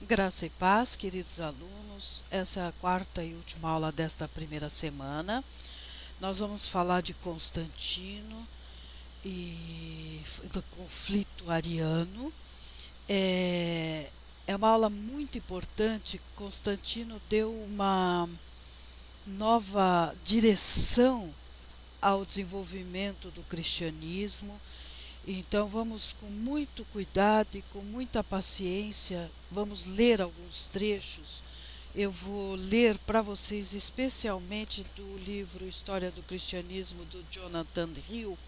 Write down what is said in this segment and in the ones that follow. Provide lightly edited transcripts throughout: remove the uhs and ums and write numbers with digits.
Graça e paz, queridos alunos. Essa é a quarta e última aula desta primeira semana. Nós vamos falar de Constantino e do conflito ariano. É uma aula muito importante. Constantino deu uma nova direção ao desenvolvimento do cristianismo. Então vamos com muito cuidado e com muita paciência, vamos ler alguns trechos. Eu vou ler para vocês especialmente do livro História do Cristianismo do Jonathan Hill.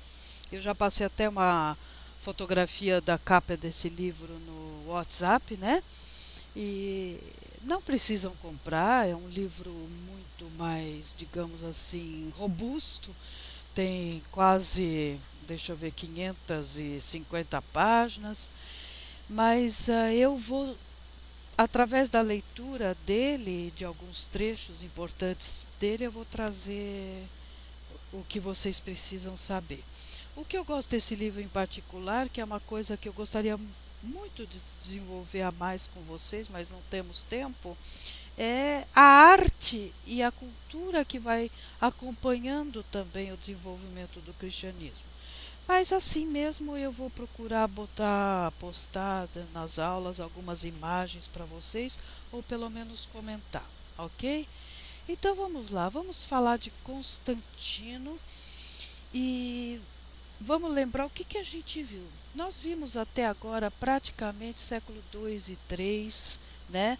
Eu já passei até uma fotografia da capa desse livro no WhatsApp, né? E não precisam comprar, é um livro muito mais, digamos assim, robusto. Tem quase, deixa eu ver, 550 páginas, mas eu vou, através da leitura dele, de alguns trechos importantes dele, eu vou trazer o que vocês precisam saber. O que eu gosto desse livro em particular, que é uma coisa que eu gostaria muito de desenvolver a mais com vocês, mas não temos tempo, é a arte e a cultura que vai acompanhando também o desenvolvimento do cristianismo. Mas assim mesmo eu vou procurar postar nas aulas algumas imagens para vocês, ou pelo menos comentar, ok? Então vamos lá, vamos falar de Constantino e vamos lembrar o que a gente viu. Nós vimos até agora praticamente século 2 e 3, né?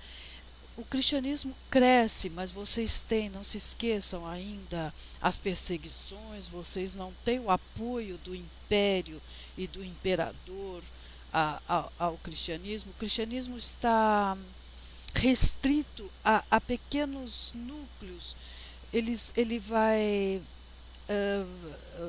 O cristianismo cresce, mas vocês têm, não se esqueçam ainda, as perseguições, vocês não têm o apoio do império e do imperador ao cristianismo. O cristianismo está restrito a pequenos núcleos. Ele vai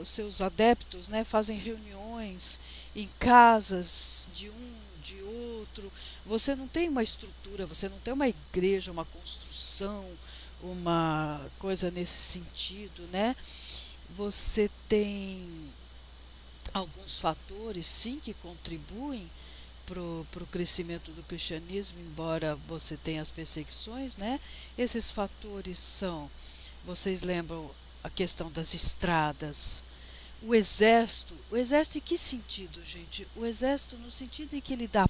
os seus adeptos, né, fazem reuniões em casas de um, de outro. Você não tem uma estrutura, você não tem uma igreja, uma construção, uma coisa nesse sentido, né? Você tem alguns fatores, sim, que contribuem para o crescimento do cristianismo, embora você tenha as perseguições, né? Esses fatores são, vocês lembram a questão das estradas, o exército em que sentido, gente? O exército no sentido em que ele dá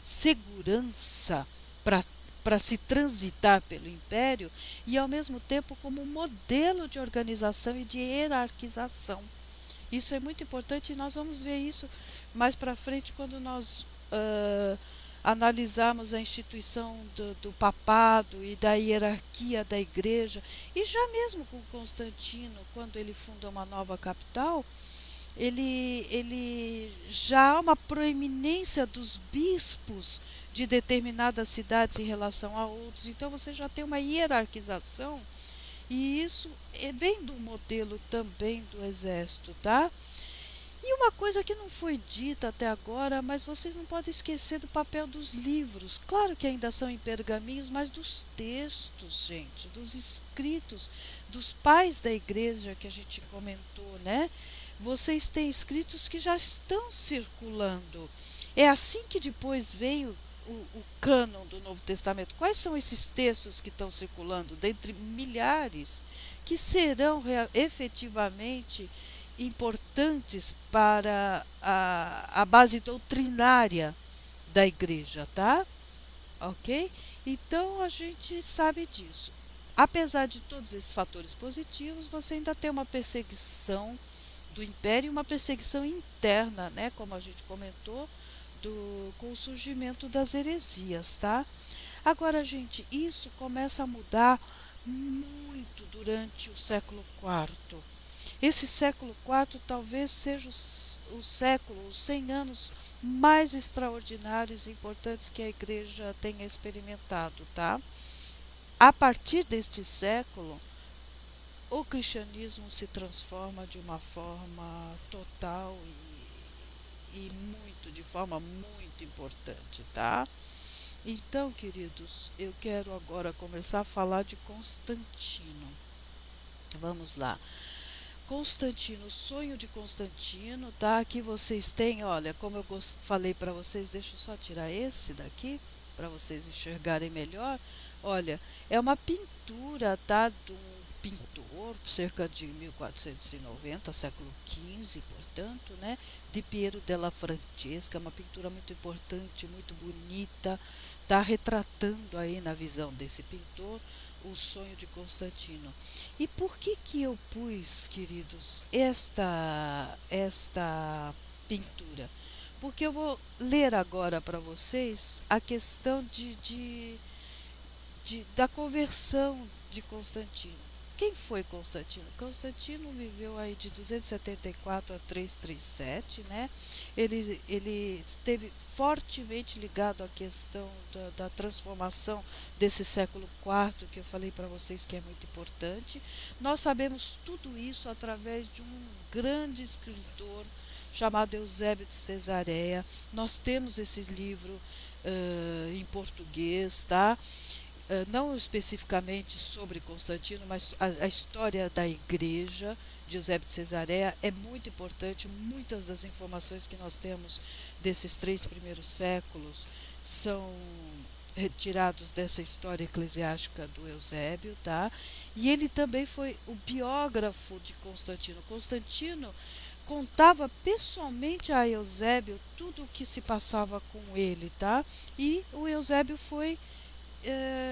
segurança para se transitar pelo império e ao mesmo tempo como um modelo de organização e de hierarquização. Isso é muito importante e nós vamos ver isso mais para frente quando nós analisarmos a instituição do papado e da hierarquia da igreja, e já mesmo com Constantino, quando ele funda uma nova capital, ele já há uma proeminência dos bispos de determinadas cidades em relação a outros, então você já tem uma hierarquização, e isso vem do modelo também do exército, tá? E uma coisa que não foi dita até agora, mas vocês não podem esquecer do papel dos livros. Claro que ainda são em pergaminhos, mas dos textos, gente, dos escritos, dos pais da igreja que a gente comentou, né? Vocês têm escritos que já estão circulando. É assim que depois vem o cânon do Novo Testamento. Quais são esses textos que estão circulando, dentre milhares, que serão efetivamente importantes para a base doutrinária da igreja, tá? Ok? Então a gente sabe disso. Apesar de todos esses fatores positivos, você ainda tem uma perseguição do império e uma perseguição interna, né? Como a gente comentou, com o surgimento das heresias, tá? Agora, gente, isso começa a mudar muito durante o século IV. Esse século IV talvez seja o século, os 100 anos mais extraordinários e importantes que a igreja tenha experimentado, tá? A partir deste século, o cristianismo se transforma de uma forma total de forma muito importante, tá? Então, queridos, eu quero agora começar a falar de Constantino. Vamos lá. Constantino, o sonho de Constantino, tá? Aqui vocês têm, olha, como eu falei para vocês, deixa eu só tirar esse daqui. para vocês enxergarem melhor. Olha, é uma pintura, tá, de um pintor, cerca de 1490, século XV, portanto, né, de Piero della Francesca, uma pintura muito importante, muito bonita, está retratando aí na visão desse pintor o sonho de Constantino. E por que eu pus, queridos, esta pintura? Porque eu vou ler agora para vocês a questão da conversão de Constantino. Quem foi Constantino? Constantino viveu aí de 274 a 337, né? Ele esteve fortemente ligado à questão da transformação desse século IV, que eu falei para vocês que é muito importante. Nós sabemos tudo isso através de um grande escritor chamado Eusébio de Cesareia. Nós temos esse livro em português, tá? Não especificamente sobre Constantino, mas a história da igreja de Eusébio de Cesareia é muito importante. Muitas das informações que nós temos desses 3 primeiros séculos são retirados dessa história eclesiástica do Eusébio, tá? E ele também foi o biógrafo de Constantino. Constantino contava pessoalmente a Eusébio tudo o que se passava com ele, tá? E o Eusébio foi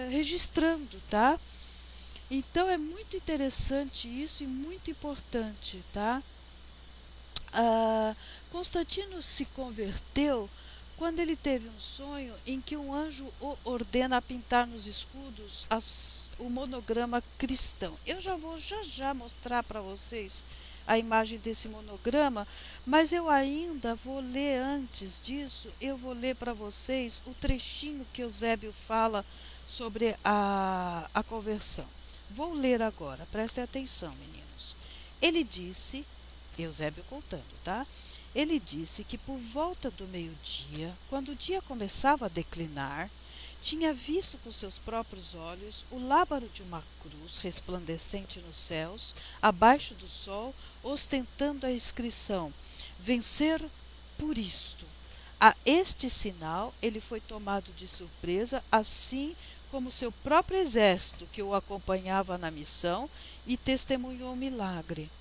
registrando, tá? Então é muito interessante isso e muito importante, tá? Constantino se converteu quando ele teve um sonho em que um anjo o ordena a pintar nos escudos o monograma cristão. Eu já vou já mostrar para vocês a imagem desse monograma, mas eu ainda vou ler antes disso, eu vou ler para vocês o trechinho que Eusébio fala sobre a conversão. Vou ler agora, prestem atenção, meninos. Ele disse, Eusébio contando, tá? Ele disse que por volta do meio-dia, quando o dia começava a declinar, tinha visto com seus próprios olhos o lábaro de uma cruz resplandecente nos céus, abaixo do sol, ostentando a inscrição: vencer por isto. A este sinal ele foi tomado de surpresa, assim como seu próprio exército que o acompanhava na missão, e testemunhou o milagre.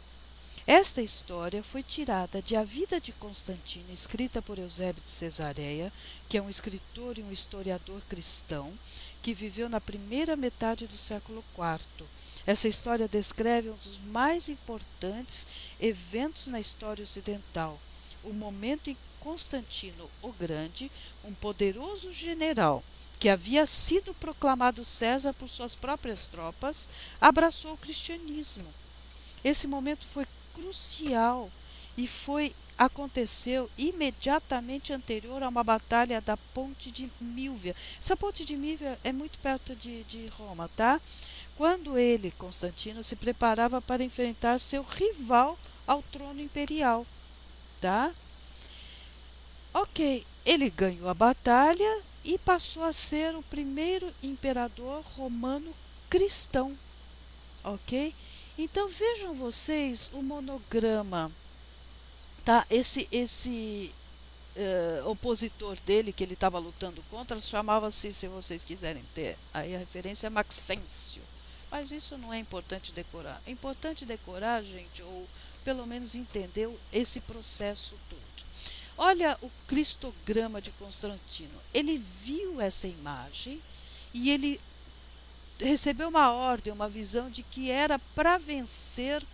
Esta história foi tirada de A Vida de Constantino, escrita por Eusébio de Cesareia, que é um escritor e um historiador cristão, que viveu na primeira metade do século IV. Essa história descreve um dos mais importantes eventos na história ocidental, o momento em que Constantino o Grande, um poderoso general, que havia sido proclamado César por suas próprias tropas, abraçou o cristianismo. Esse momento foi crucial e aconteceu imediatamente anterior a uma batalha da Ponte de Milvia. Essa Ponte de Milvia é muito perto de Roma, tá? Quando ele, Constantino, se preparava para enfrentar seu rival ao trono imperial, tá? Ok, ele ganhou a batalha e passou a ser o primeiro imperador romano cristão, ok? Então vejam vocês o monograma, tá? Esse opositor dele que ele estava lutando contra chamava-se, se vocês quiserem ter, aí a referência é Maxêncio. Mas isso não é importante decorar. É importante decorar, gente, ou pelo menos entender esse processo todo. Olha o cristograma de Constantino. Ele viu essa imagem e ele recebeu uma ordem, uma visão de que era para vencer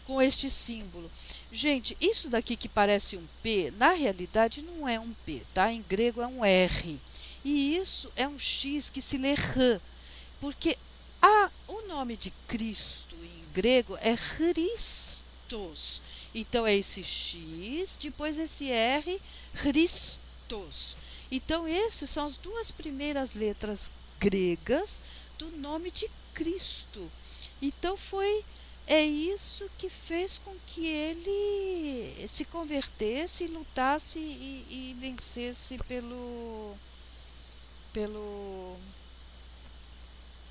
com este símbolo. Gente, isso daqui que parece um P, na realidade não é um P, tá? Em grego é um R. E isso é um X que se lê R, porque o nome de Cristo em grego é Christos. Então é esse X, depois esse R, Christos. Então essas são as 2 primeiras letras gregas do nome de Cristo. Então é isso que fez com que ele se convertesse, lutasse e vencesse pelo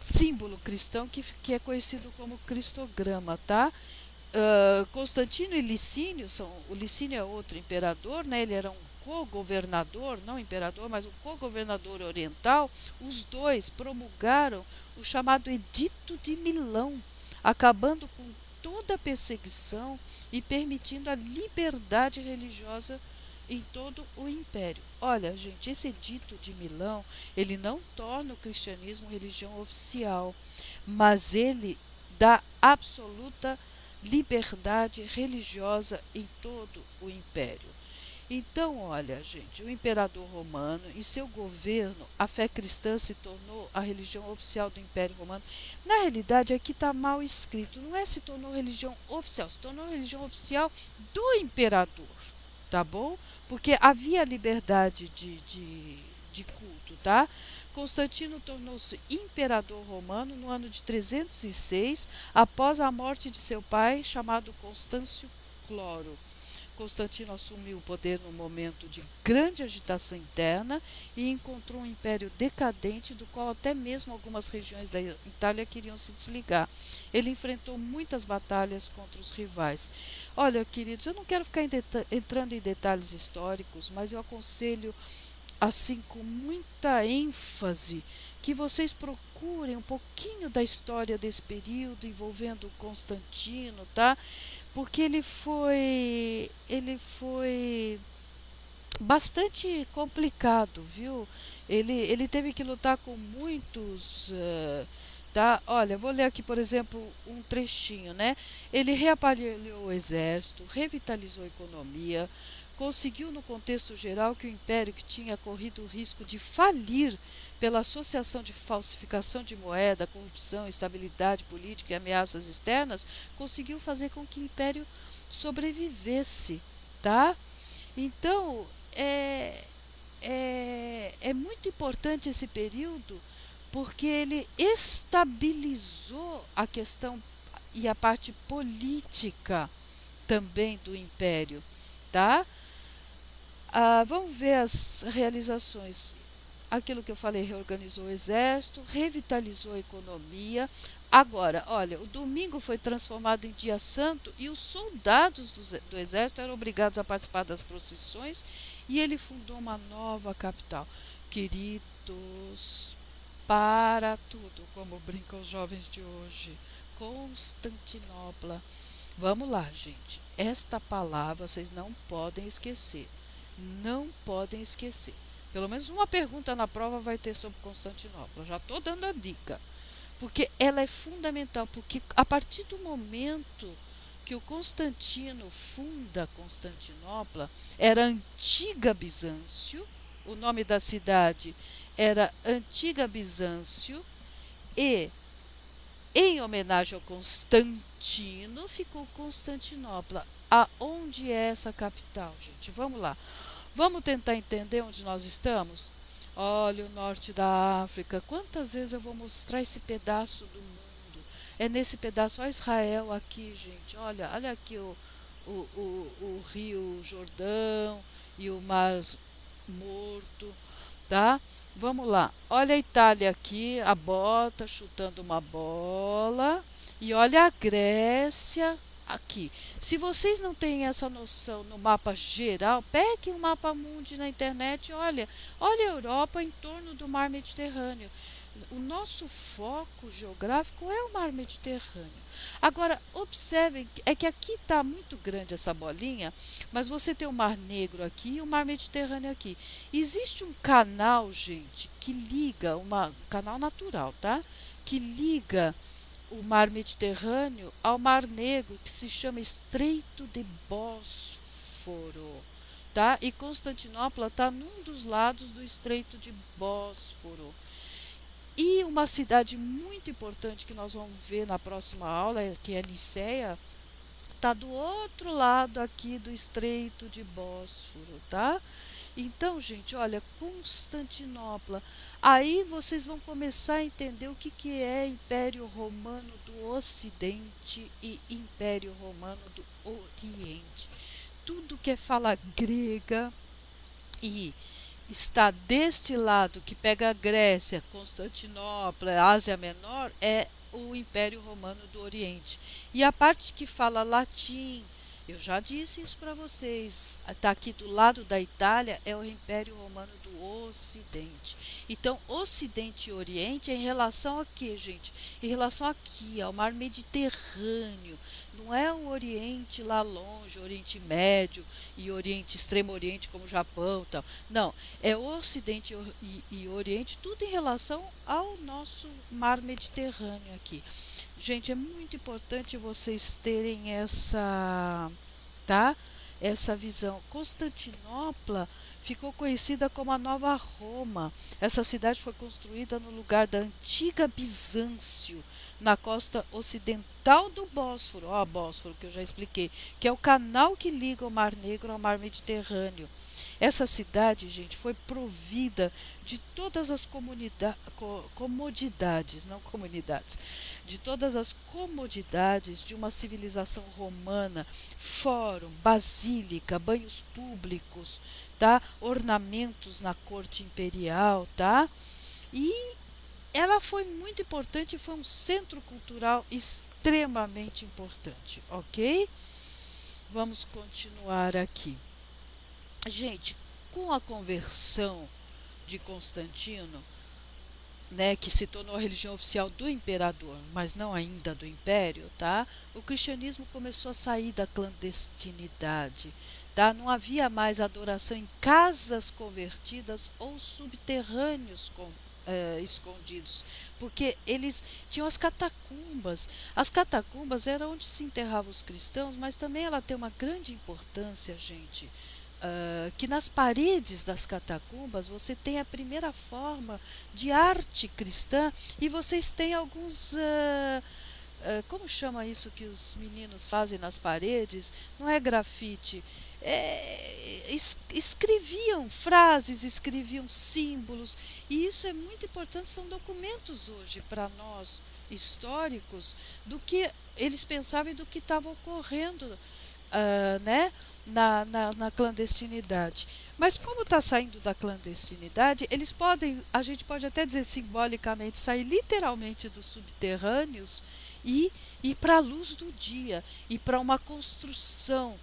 símbolo cristão que é conhecido como cristograma, tá? Constantino e Licínio o Licínio é outro imperador, né? Ele era um co-governador, não imperador, mas o co-governador oriental, os dois promulgaram o chamado Edito de Milão, acabando com toda a perseguição e permitindo a liberdade religiosa em todo o império. Olha, gente, esse Edito de Milão, ele não torna o cristianismo religião oficial, mas ele dá absoluta liberdade religiosa em todo o império. Então, olha, gente, o imperador romano, em seu governo, a fé cristã se tornou a religião oficial do Império Romano. Na realidade, aqui está mal escrito, não é se tornou religião oficial, se tornou religião oficial do imperador, tá bom? Porque havia liberdade de culto, tá? Constantino tornou-se imperador romano no ano de 306, após a morte de seu pai, chamado Constâncio Cloro. Constantino assumiu o poder num momento de grande agitação interna e encontrou um império decadente, do qual até mesmo algumas regiões da Itália queriam se desligar. Ele enfrentou muitas batalhas contra os rivais. Olha, queridos, eu não quero ficar entrando em detalhes históricos, mas eu aconselho, assim, com muita ênfase, que vocês procurem um pouquinho da história desse período envolvendo Constantino, tá? Porque ele foi bastante complicado, viu? Ele teve que lutar com muitos, tá? Olha, vou ler aqui, por exemplo, um trechinho, né? Ele reaparelhou o exército, revitalizou a economia, conseguiu, no contexto geral, que o império, que tinha corrido o risco de falir pela associação de falsificação de moeda, corrupção, instabilidade política e ameaças externas, conseguiu fazer com que o império sobrevivesse, tá? Então, é muito importante esse período, porque ele estabilizou a questão e a parte política também do império, tá? Vamos ver as realizações. Aquilo que eu falei, reorganizou o exército, revitalizou a economia. Agora, olha, o domingo foi transformado em dia santo e os soldados do exército eram obrigados a participar das procissões, e ele fundou uma nova capital. Queridos, para tudo, como brincam os jovens de hoje, Constantinopla. Vamos lá, gente. Esta palavra vocês não podem esquecer. Não podem esquecer. Pelo menos uma pergunta na prova vai ter sobre Constantinopla. Já estou dando a dica. Porque ela é fundamental. Porque a partir do momento que o Constantino funda Constantinopla, era Antiga Bizâncio, o nome da cidade era Antiga Bizâncio, e em homenagem ao Constantino, ficou Constantinopla. Aonde é essa capital, gente? Vamos lá. Vamos tentar entender onde nós estamos? Olha, o norte da África. Quantas vezes eu vou mostrar esse pedaço do mundo? É nesse pedaço. Olha Israel aqui, gente. Olha aqui o Rio Jordão e o Mar Morto, tá? Vamos lá. Olha a Itália aqui, a bota chutando uma bola. E olha a Grécia aqui. Se vocês não têm essa noção no mapa geral, pegue um mapa mundi na internet e olha a Europa em torno do mar Mediterrâneo. O nosso foco geográfico é o mar Mediterrâneo. Agora, observem, é que aqui está muito grande essa bolinha, mas você tem o Mar Negro aqui e o mar Mediterrâneo aqui. Existe um canal, gente, que liga, um canal natural, tá? Que liga o mar Mediterrâneo ao Mar Negro, que se chama Estreito de Bósforo, tá? E Constantinopla está num dos lados do Estreito de Bósforo. E uma cidade muito importante que nós vamos ver na próxima aula, que é Niceia, está do outro lado aqui do Estreito de Bósforo, tá? Então, gente, olha, Constantinopla. Aí vocês vão começar a entender o que é Império Romano do Ocidente e Império Romano do Oriente. Tudo que é fala grega e está deste lado, que pega a Grécia, Constantinopla, Ásia Menor, é o Império Romano do Oriente. E a parte que fala latim, Eu já disse isso para vocês. Está aqui do lado da Itália, é o Império Romano do Ocidente. Então, Ocidente e Oriente é em relação a quê, gente? Em relação aqui, ao mar Mediterrâneo. Não é o Oriente lá longe, Oriente Médio e Oriente, Extremo Oriente, como o Japão e tal. Não, é Ocidente e Oriente, tudo em relação ao nosso mar Mediterrâneo aqui. Gente, é muito importante vocês terem tá? Essa visão. Constantinopla ficou conhecida como a Nova Roma. Essa cidade foi construída no lugar da antiga Bizâncio, na costa ocidental do Bósforo. Ó, Bósforo, que eu já expliquei, que é o canal que liga o Mar Negro ao Mar Mediterrâneo. Essa cidade, gente, foi provida de todas as comodidades, não comunidades, de todas as comodidades de uma civilização romana, fórum, basílica, banhos públicos, tá? Ornamentos na corte imperial, tá? E ela foi muito importante, foi um centro cultural extremamente importante, ok? Vamos continuar aqui. Gente, com a conversão de Constantino, né, que se tornou a religião oficial do imperador, mas não ainda do império, tá? O cristianismo começou a sair da clandestinidade, tá? Não havia mais adoração em casas convertidas ou subterrâneos escondidos, porque eles tinham as catacumbas. As catacumbas eram onde se enterravam os cristãos, mas também ela tem uma grande importância, gente. Que nas paredes das catacumbas você tem a primeira forma de arte cristã e vocês têm alguns. Como chama isso que os meninos fazem nas paredes? Não é grafite. Escreviam frases, escreviam símbolos, e isso é muito importante. São documentos hoje para nós, históricos, do que eles pensavam e do que estava ocorrendo, né? Na clandestinidade. Mas como está saindo da clandestinidade, eles podem, a gente pode até dizer simbolicamente, sair literalmente dos subterrâneos e ir para a luz do dia, e para uma construção.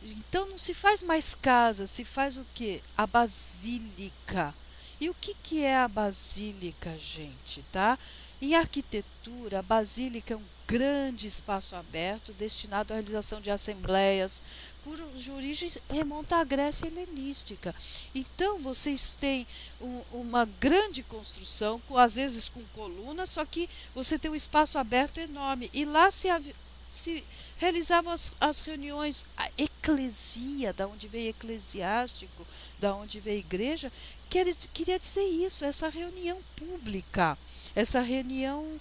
Então não se faz mais casa, se faz o quê? A basílica. E o que é a basílica, gente, tá? Em arquitetura, a basílica é um grande espaço aberto destinado à realização de assembleias, cuja origem remonta à Grécia helenística. Então vocês têm uma grande construção, às vezes com colunas, só que você tem um espaço aberto enorme. E lá se realizavam as reuniões, a eclesia, da onde veio eclesiástico, da onde veio igreja, queria dizer isso, essa reunião pública, essa reunião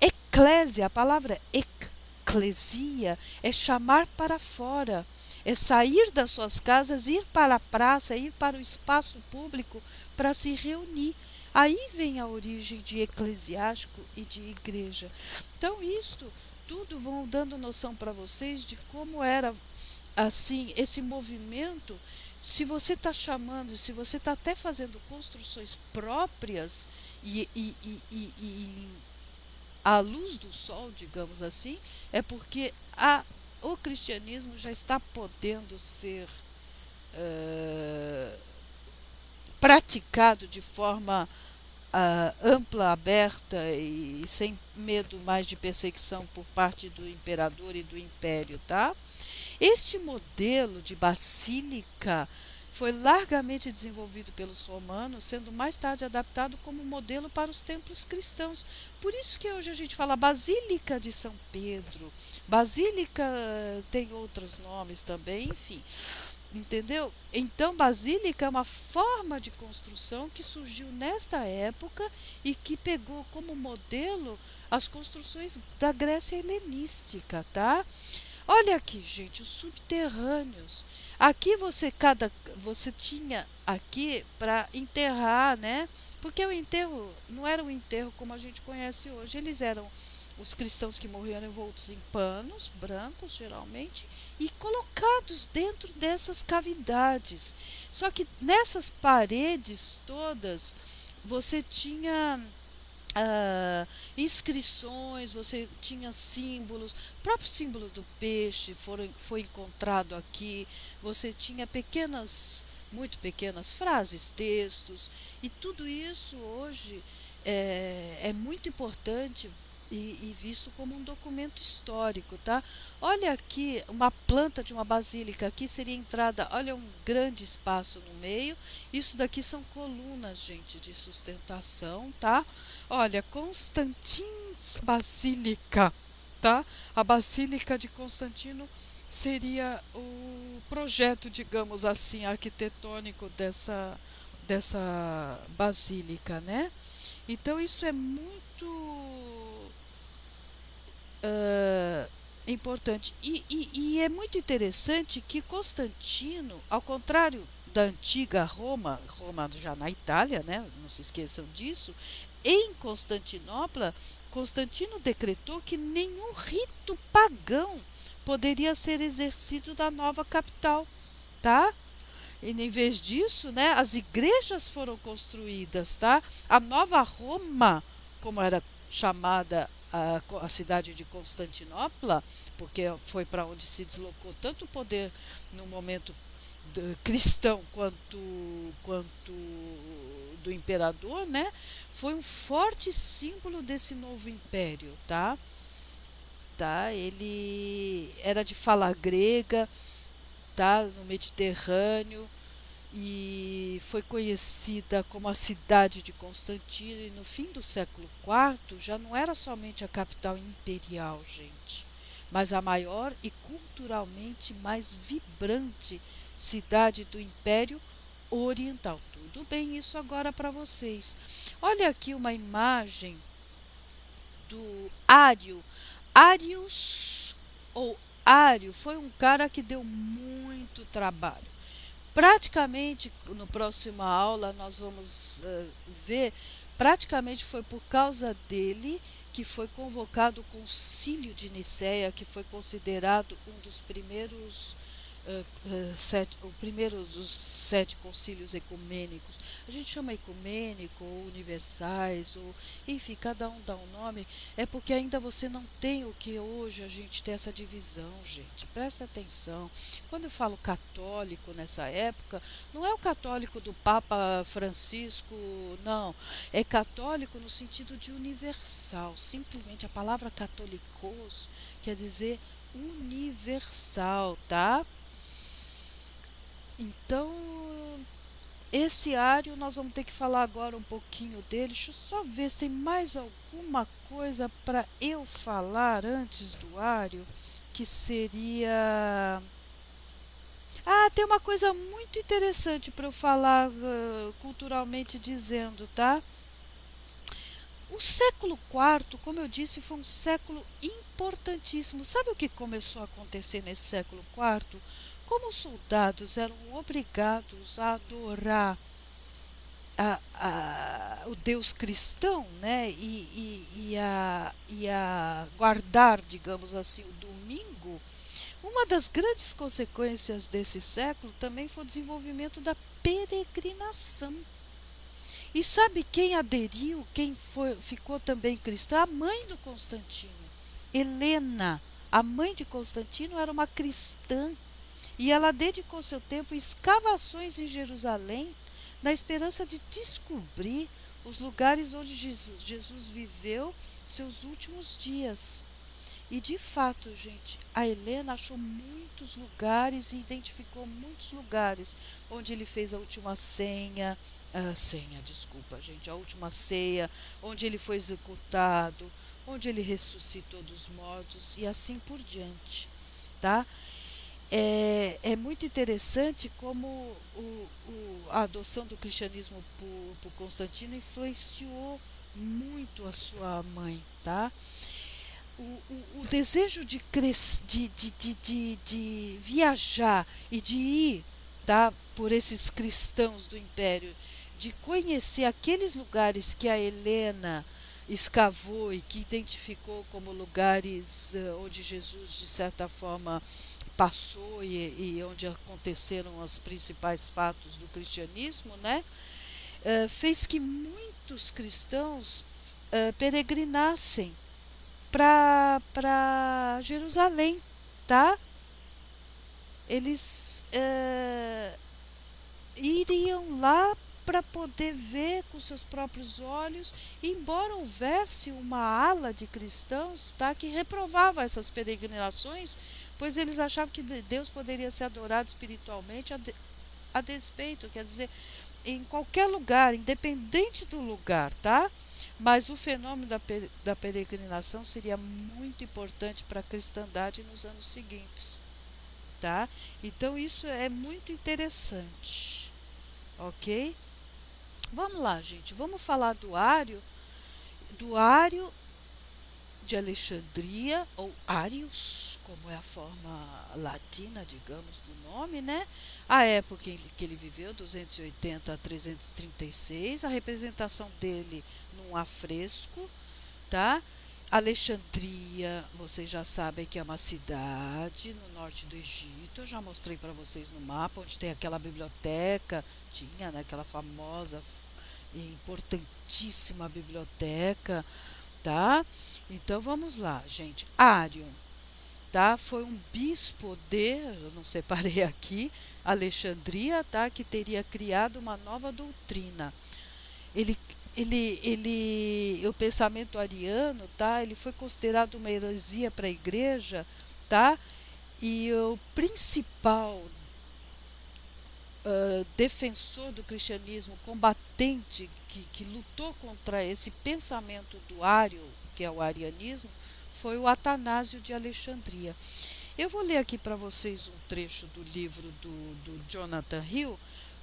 eclésia. A palavra eclesia é chamar para fora, é sair das suas casas, ir para a praça, ir para o espaço público para se reunir. Aí vem a origem de eclesiástico e de igreja. Então, isto tudo vão dando noção para vocês de como era assim esse movimento. Se você está chamando, se você está até fazendo construções próprias e à luz do sol, digamos assim, é porque o cristianismo já está podendo ser praticado de forma ampla, aberta e sem medo mais de perseguição por parte do imperador e do império, tá? Este modelo de basílica foi largamente desenvolvido pelos romanos, sendo mais tarde adaptado como modelo para os templos cristãos. Por isso que hoje a gente fala Basílica de São Pedro, Basílica tem outros nomes também, enfim. Entendeu? Então, basílica é uma forma de construção que surgiu nesta época e que pegou como modelo as construções da Grécia helenística, tá? Olha aqui, gente, os subterrâneos. Aqui você tinha aqui para enterrar, né? Porque o enterro não era um enterro como a gente conhece hoje. Eles eram os cristãos que morriam envoltos em panos brancos, geralmente, e colocados dentro dessas cavidades. Só que nessas paredes todas você tinha inscrições, você tinha símbolos, o próprio símbolo do peixe foi encontrado aqui, você tinha muito pequenas frases, textos, e tudo isso hoje é muito importante e visto como um documento histórico, tá? Olha aqui, uma planta de uma basílica, aqui seria entrada, olha um grande espaço no meio, isso daqui são colunas, gente, de sustentação, tá? Olha, Constantins Basílica, tá? A Basílica de Constantino seria o projeto, digamos assim, arquitetônico dessa basílica, né? Então isso é muito importante. E é muito interessante que Constantino, ao contrário da antiga Roma, Roma já na Itália, né? Não se esqueçam disso, em Constantinopla, Constantino decretou que nenhum rito pagão poderia ser exercido na nova capital, tá? E em vez disso, né, as igrejas foram construídas, tá? A Nova Roma, como era chamada a cidade de Constantinopla, porque foi para onde se deslocou tanto o poder no momento cristão quanto do imperador, né? Foi um forte símbolo desse novo império, tá? Ele era de fala grega, tá? No Mediterrâneo, e foi conhecida como a cidade de Constantino, e no fim do século IV já não era somente a capital imperial, gente, mas a maior e culturalmente mais vibrante cidade do Império Oriental. Tudo bem isso agora para vocês. Olha aqui uma imagem do Ário. Arius ou Ário foi um cara que deu muito trabalho. Praticamente, no próxima aula, nós vamos ver, praticamente foi por causa dele que foi convocado o Concílio de Nicéia, que foi considerado um dos primeiros o primeiro dos 7 concílios ecumênicos. A gente chama ecumênico ou universais, ou enfim, cada um dá um nome, é porque ainda você não tem o que hoje a gente tem essa divisão, gente. Presta atenção. Quando eu falo católico nessa época, não é o católico do Papa Francisco, não. É católico no sentido de universal. Simplesmente a palavra catolicos quer dizer universal, tá? Então, esse Ário, nós vamos ter que falar agora um pouquinho dele. Deixa eu só ver se tem mais alguma coisa para eu falar antes do Ário, que seria... tem uma coisa muito interessante para eu falar culturalmente dizendo, tá? O século IV, como eu disse, foi um século importantíssimo. Sabe o que começou a acontecer nesse século IV? Como os soldados eram obrigados a adorar o Deus cristão, né? E a guardar, digamos assim, o domingo, uma das grandes consequências desse século também foi o desenvolvimento da peregrinação. E sabe quem aderiu, ficou também cristã? A mãe do Constantino, Helena. A mãe de Constantino era uma cristã e ela dedicou seu tempo em escavações em Jerusalém, na esperança de descobrir os lugares onde Jesus viveu seus últimos dias. E de fato, gente, a Helena achou muitos lugares e identificou muitos lugares onde ele fez a última desculpa, gente, a última ceia, onde ele foi executado, onde ele ressuscitou dos mortos e assim por diante, tá? É muito interessante como a adoção do cristianismo por Constantino influenciou muito a sua mãe, tá? O desejo de viajar e de ir, tá, por esses cristãos do Império, de conhecer aqueles lugares que a Helena escavou e que identificou como lugares onde Jesus, de certa forma, passou e onde aconteceram os principais fatos do cristianismo, né? Fez que muitos cristãos peregrinassem para Jerusalém, tá? Eles iriam lá para poder ver com seus próprios olhos, embora houvesse uma ala de cristãos, tá, que reprovava essas peregrinações, pois eles achavam que Deus poderia ser adorado espiritualmente a despeito, quer dizer, em qualquer lugar, independente do lugar, tá? Mas o fenômeno da peregrinação seria muito importante para a cristandade nos anos seguintes, tá? Então isso é muito interessante, ok? Vamos lá, gente, vamos falar do Ário de Alexandria, ou Arius, como é a forma latina, digamos, do nome, né? A época em que ele viveu, 280 a 336, a representação dele num afresco, tá? Alexandria, vocês já sabem que é uma cidade no norte do Egito. Eu já mostrei para vocês no mapa, onde tem aquela biblioteca, tinha, né, aquela famosa e importantíssima biblioteca, tá? Então vamos lá, gente. Ário, tá? Foi um bispo eu não separei aqui, Alexandria, tá? Que teria criado uma nova doutrina. O pensamento ariano, tá? Ele foi considerado uma heresia para a igreja, tá? E o principal defensor do cristianismo, combatente, que lutou contra esse pensamento do ário, que é o arianismo, foi o Atanásio de Alexandria. Eu vou ler aqui para vocês um trecho do livro do Jonathan Hill,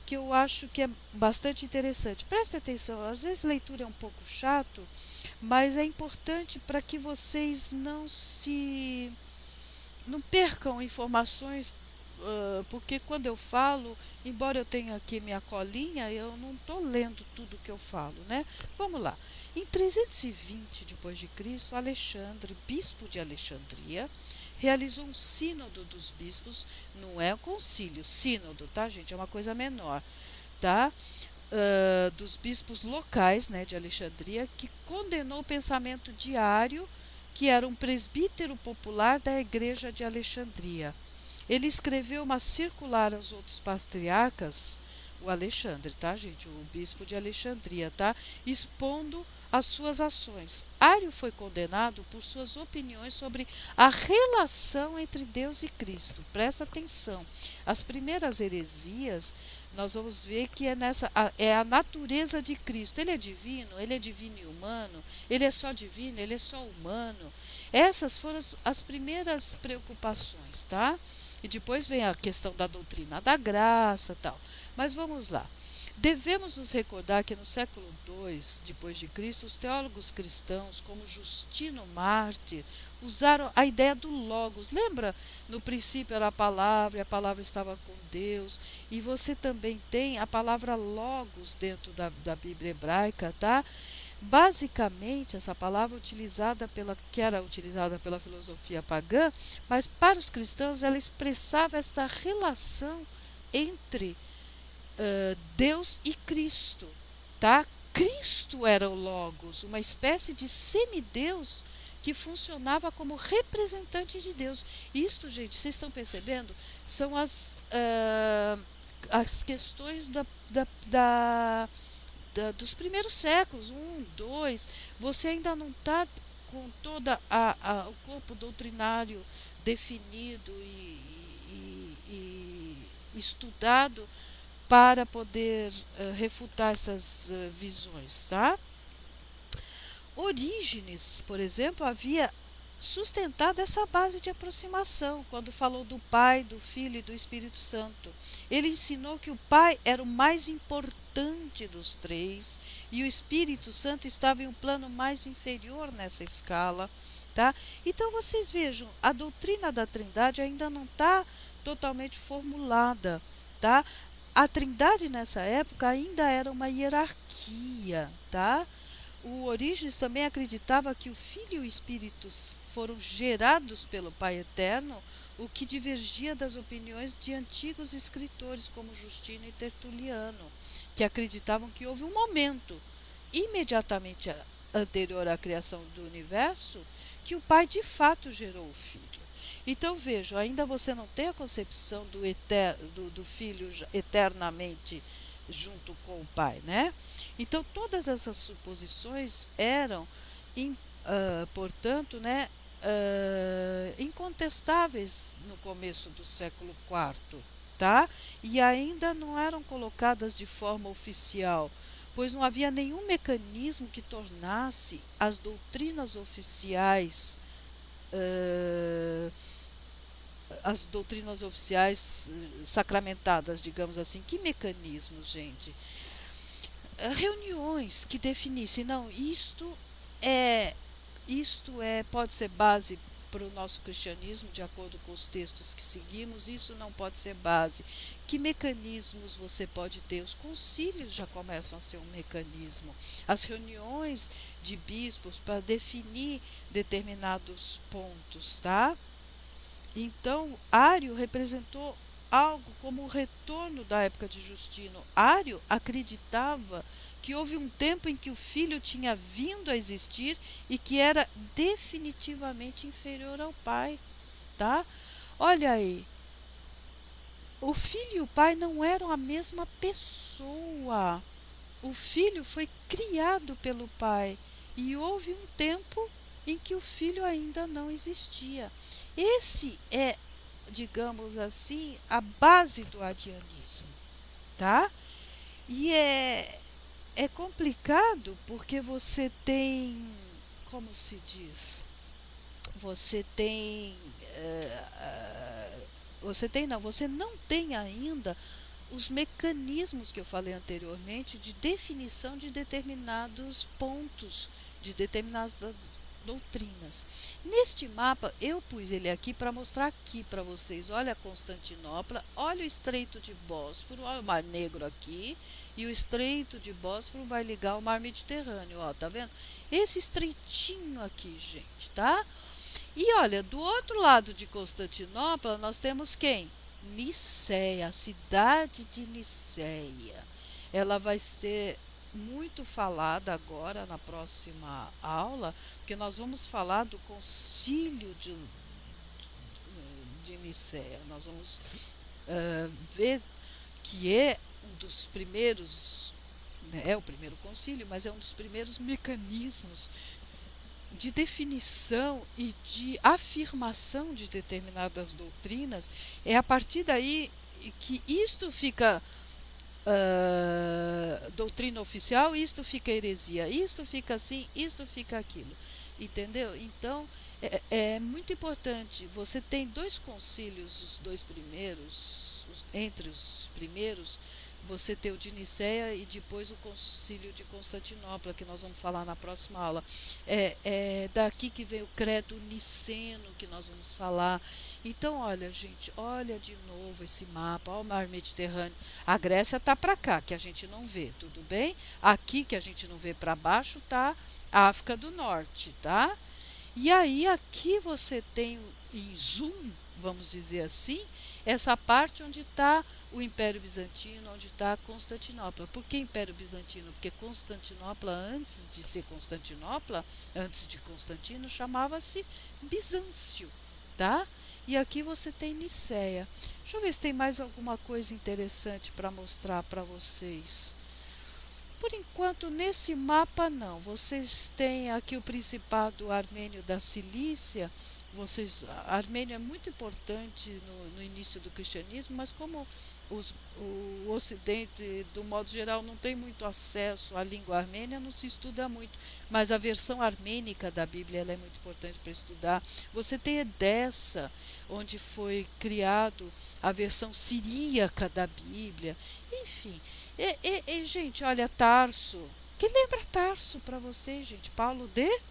que eu acho que é bastante interessante. Preste atenção, às vezes leitura é um pouco chato, mas é importante para que vocês não percam informações, porque quando eu falo, embora eu tenha aqui minha colinha, eu não estou lendo tudo que eu falo, né? Vamos lá. Em 320 d.C., Alexandre, bispo de Alexandria, realizou um sínodo dos bispos, não é um concílio, sínodo, tá, gente? É uma coisa menor, tá? Dos bispos locais, né, de Alexandria, que condenou o pensamento de Ário, que era um presbítero popular da igreja de Alexandria. Ele escreveu uma circular aos outros patriarcas, o Alexandre, tá, gente? O bispo de Alexandria, tá? Expondo as suas ações. Ário foi condenado por suas opiniões sobre a relação entre Deus e Cristo. Presta atenção. As primeiras heresias, nós vamos ver que é a natureza de Cristo. Ele é divino e humano, ele é só divino, ele é só humano. Essas foram as primeiras preocupações, tá? E depois vem a questão da doutrina da graça, tal. Mas vamos lá. Devemos nos recordar que no século II depois de Cristo, os teólogos cristãos, como Justino Mártir, usaram a ideia do logos. Lembra? No princípio era a palavra, e a palavra estava com Deus. E você também tem a palavra logos dentro da Bíblia hebraica, tá? Basicamente, essa palavra que era utilizada pela filosofia pagã, mas para os cristãos ela expressava esta relação entre Deus e Cristo, tá? Cristo era o Logos, uma espécie de semideus que funcionava como representante de Deus. Isto, gente, vocês estão percebendo? São as questões dos primeiros séculos, 1, 2. Você ainda não está com todo o corpo doutrinário definido e estudado para poder refutar essas visões, tá? Orígenes, por exemplo, havia sustentado essa base de aproximação quando falou do Pai, do Filho e do Espírito Santo. Ele ensinou que o Pai era o mais importante dos três e o Espírito Santo estava em um plano mais inferior nessa escala, tá? Então vocês vejam, a doutrina da Trindade ainda não está totalmente formulada, tá? A Trindade nessa época ainda era uma hierarquia, tá? O Orígenes também acreditava que o Filho e o Espírito foram gerados pelo Pai Eterno, o que divergia das opiniões de antigos escritores como Justino e Tertuliano, que acreditavam que houve um momento imediatamente anterior à criação do universo, que o Pai de fato gerou o Filho. Então vejo, ainda você não tem a concepção do Filho eternamente junto com o Pai, né? Então todas essas suposições eram, portanto, né, incontestáveis no começo do século IV, tá? E ainda não eram colocadas de forma oficial, pois não havia nenhum mecanismo que tornasse as doutrinas oficiais sacramentadas, digamos assim. Que mecanismos, gente? Reuniões que definissem, não, pode ser base para o nosso cristianismo, de acordo com os textos que seguimos, isso não pode ser base. Que mecanismos você pode ter? Os concílios já começam a ser um mecanismo. As reuniões de bispos para definir determinados pontos, tá? Então, Ário representou algo como o retorno da época de Justino. Ário acreditava que houve um tempo em que o Filho tinha vindo a existir e que era definitivamente inferior ao Pai, tá? Olha aí, o Filho e o Pai não eram a mesma pessoa. O Filho foi criado pelo Pai e houve um tempo em que o Filho ainda não existia. Esse é, digamos assim, a base do arianismo, tá? E é complicado porque você tem, como se diz, você tem, você não tem ainda os mecanismos que eu falei anteriormente de definição de determinados pontos, de determinadas doutrinas. Neste mapa, eu pus ele aqui para mostrar aqui para vocês. Olha Constantinopla, olha o Estreito de Bósforo, olha o Mar Negro aqui, e o Estreito de Bósforo vai ligar ao Mar Mediterrâneo, ó, tá vendo? Esse estreitinho aqui, gente, tá? E olha, do outro lado de Constantinopla, nós temos quem? Niceia, a cidade de Niceia. Ela vai ser muito falada agora na próxima aula, porque nós vamos falar do concílio de Niceia. Nós vamos ver que é um dos primeiros, né, é o primeiro concílio, mas é um dos primeiros mecanismos de definição e de afirmação de determinadas doutrinas. É a partir daí que isto fica doutrina oficial, isto fica heresia, isto fica assim, isto fica aquilo, entendeu? Então é muito importante. Você tem dois concílios, os dois primeiros, entre os primeiros, você tem o de Niceia e depois o concílio de Constantinopla, que nós vamos falar na próxima aula. É daqui que vem o credo niceno, que nós vamos falar. Então, olha, gente, olha de novo esse mapa, olha o Mar Mediterrâneo. A Grécia está para cá, que a gente não vê, tudo bem? Aqui, que a gente não vê para baixo, está a África do Norte, tá? E aí, aqui você tem em zoom, vamos dizer assim, essa parte onde está o Império Bizantino, onde está Constantinopla. Por que Império Bizantino? Porque Constantinopla, antes de ser Constantinopla, antes de Constantino, chamava-se Bizâncio, tá? E aqui você tem Niceia. Deixa eu ver se tem mais alguma coisa interessante para mostrar para vocês. Por enquanto, nesse mapa não. Vocês têm aqui o Principado Armênio da Cilícia. A Armênia é muito importante no início do cristianismo, mas como o Ocidente, do modo geral, não tem muito acesso à língua armênia, não se estuda muito. Mas a versão armênica da Bíblia ela é muito importante para estudar. Você tem Edessa, onde foi criado a versão siríaca da Bíblia. Enfim, gente, olha, Tarso. Que lembra Tarso para vocês, gente? Paulo de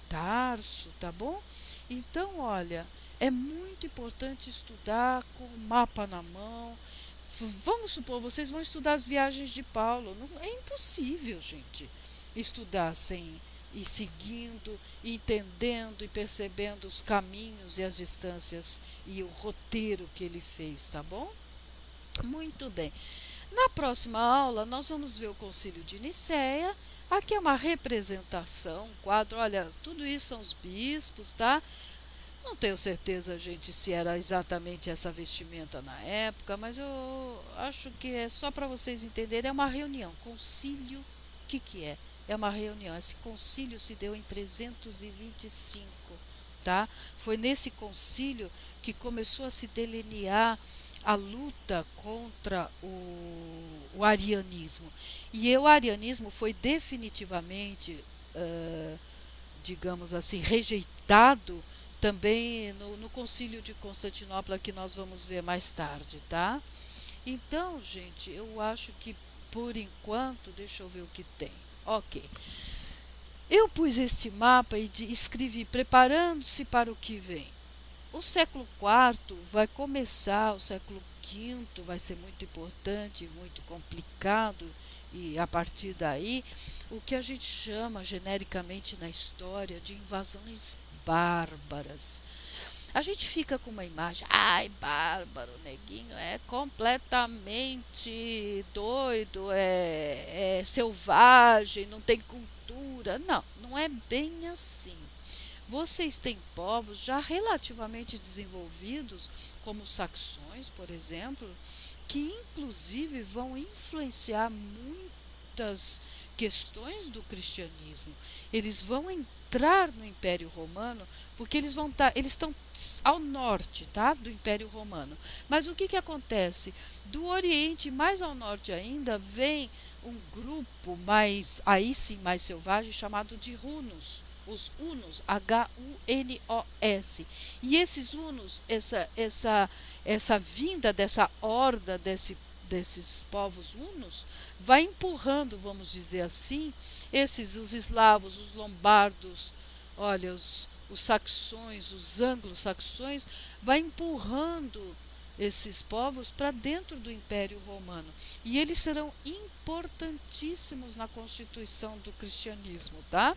Tarso, tá bom? Então, olha, é muito importante estudar com o mapa na mão. Vamos supor, vocês vão estudar as viagens de Paulo. Não, é impossível, gente, estudar sem ir seguindo, entendendo e percebendo os caminhos e as distâncias e o roteiro que ele fez, tá bom? Muito bem. Na próxima aula, nós vamos ver o Concílio de Nicéia. Aqui é uma representação, um quadro. Olha, tudo isso são os bispos, tá? Não tenho certeza, gente, se era exatamente essa vestimenta na época, mas eu acho que é só para vocês entenderem. É uma reunião. Concílio, o que que é? É uma reunião. Esse concílio se deu em 325, tá? Foi nesse concílio que começou a se delinear a luta contra o arianismo. E o arianismo foi definitivamente, digamos assim, rejeitado também no Concílio de Constantinopla, que nós vamos ver mais tarde, tá? Então, gente, eu acho que por enquanto, deixa eu ver o que tem. Ok. Eu pus este mapa e escrevi preparando-se para o que vem. O século IV vai começar, o século V vai ser muito importante, muito complicado, e a partir daí, o que a gente chama genericamente na história de invasões bárbaras. A gente fica com uma imagem, ai, bárbaro, neguinho, é completamente doido, é selvagem, não tem cultura. Não, não é bem assim. Vocês têm povos já relativamente desenvolvidos, como os saxões, por exemplo, que inclusive vão influenciar muitas questões do cristianismo. Eles vão entrar no Império Romano, porque eles estão ao norte, tá, do Império Romano. Mas o que que acontece? Do Oriente, mais ao norte ainda, vem um grupo mais, aí sim, mais selvagem, chamado de hunos. Os hunos, Hunos. E esses hunos, essa vinda dessa horda desses povos hunos, vai empurrando, vamos dizer assim, os eslavos, os lombardos, olha, os saxões, os anglo-saxões, vai empurrando esses povos para dentro do Império Romano. E eles serão importantíssimos na constituição do cristianismo, tá?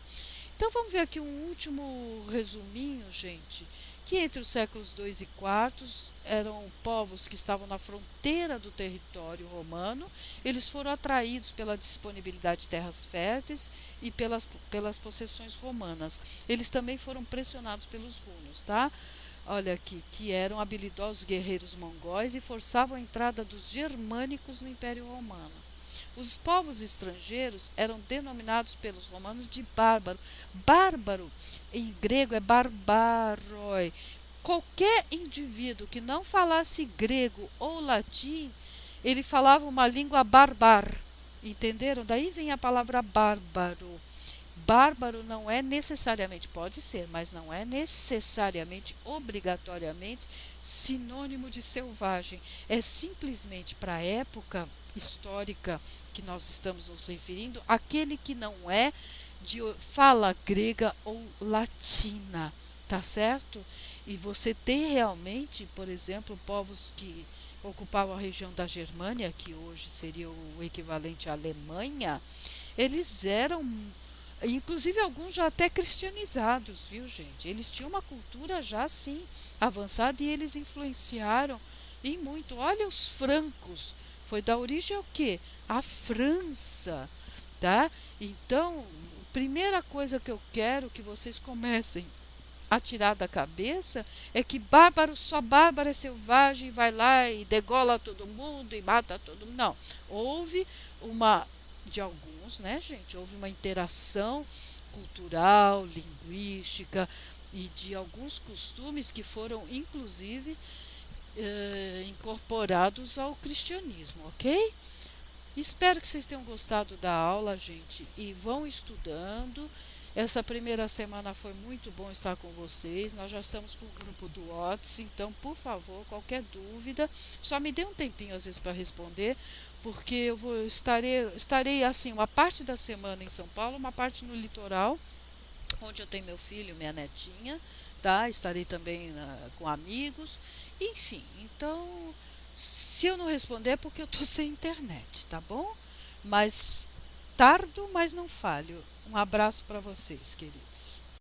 Então vamos ver aqui um último resuminho, gente, que entre os séculos II e IV eram povos que estavam na fronteira do território romano. Eles foram atraídos pela disponibilidade de terras férteis e pelas possessões romanas. Eles também foram pressionados pelos hunos, tá? Olha aqui, que eram habilidosos guerreiros mongóis e forçavam a entrada dos germânicos no Império Romano. Os povos estrangeiros eram denominados pelos romanos de bárbaro. Bárbaro, em grego, é barbaroi. Qualquer indivíduo que não falasse grego ou latim, ele falava uma língua barbar. Entenderam? Daí vem a palavra bárbaro. Bárbaro não é necessariamente, pode ser, mas não é necessariamente, obrigatoriamente, sinônimo de selvagem. É simplesmente para a época histórica que nós estamos nos referindo, aquele que não é de fala grega ou latina, tá certo? E você tem realmente, por exemplo, povos que ocupavam a região da Germânia, que hoje seria o equivalente à Alemanha, eles eram, inclusive alguns já até cristianizados, viu, gente? Eles tinham uma cultura já assim avançada e eles influenciaram em muito. Olha os francos, foi da origem ao quê? A França, tá? Então, primeira coisa que eu quero que vocês comecem a tirar da cabeça é que bárbaro, só bárbaro é selvagem, vai lá e degola todo mundo e mata todo mundo. Não, houve uma, de alguns, né, gente? Houve uma interação cultural, linguística e de alguns costumes que foram, inclusive, incorporados ao cristianismo, ok? Espero que vocês tenham gostado da aula, gente, e vão estudando. Essa primeira semana foi muito bom estar com vocês. Nós já estamos com o grupo do WhatsApp, então, por favor, qualquer dúvida, só me dê um tempinho às vezes para responder, porque estarei assim, uma parte da semana em São Paulo, uma parte no litoral, onde eu tenho meu filho, minha netinha, tá? Estarei também com amigos, enfim. Então, se eu não responder é porque eu estou sem internet, tá bom? Mas tardo, mas não falho. Um abraço para vocês, queridos.